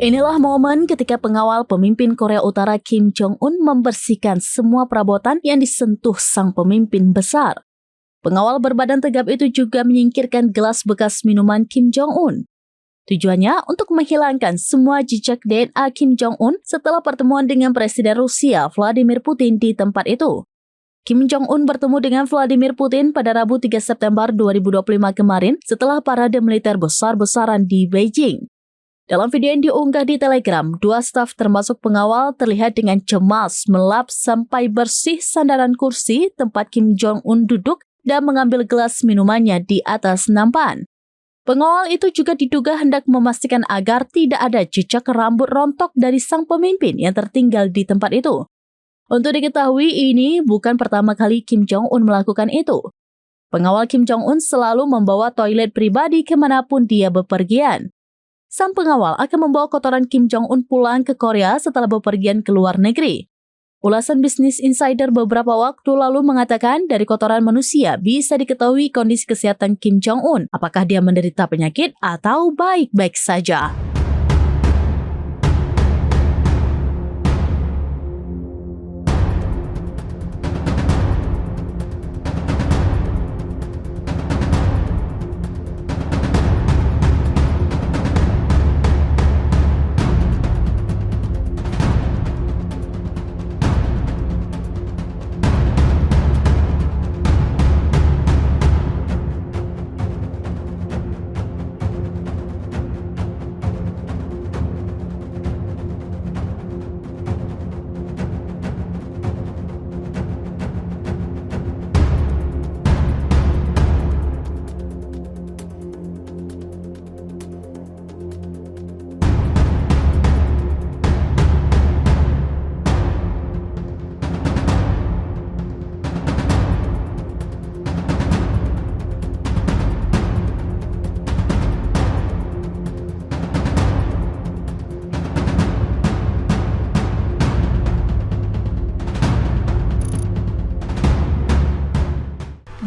Inilah momen ketika pengawal pemimpin Korea Utara Kim Jong-un membersihkan semua perabotan yang disentuh sang pemimpin besar. Pengawal berbadan tegap itu juga menyingkirkan gelas bekas minuman Kim Jong-un. Tujuannya untuk menghilangkan semua jejak DNA Kim Jong-un setelah pertemuan dengan Presiden Rusia Vladimir Putin di tempat itu. Kim Jong-un bertemu dengan Vladimir Putin pada Rabu 3 September 2025 kemarin setelah parade militer besar-besaran di Beijing. Dalam video yang diunggah di Telegram, dua staf termasuk pengawal terlihat dengan cemas melap sampai bersih sandaran kursi tempat Kim Jong-un duduk dan mengambil gelas minumannya di atas nampan. Pengawal itu juga diduga hendak memastikan agar tidak ada jejak rambut rontok dari sang pemimpin yang tertinggal di tempat itu. Untuk diketahui, ini bukan pertama kali Kim Jong-un melakukan itu. Pengawal Kim Jong-un selalu membawa toilet pribadi kemanapun dia bepergian. Sang pengawal akan membawa kotoran Kim Jong-un pulang ke Korea setelah bepergian ke luar negeri. Ulasan Business Insider beberapa waktu lalu mengatakan dari kotoran manusia bisa diketahui kondisi kesehatan Kim Jong-un, apakah dia menderita penyakit atau baik-baik saja.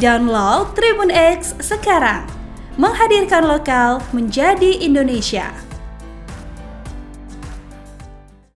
Download Tribun X sekarang, menghadirkan lokal menjadi Indonesia.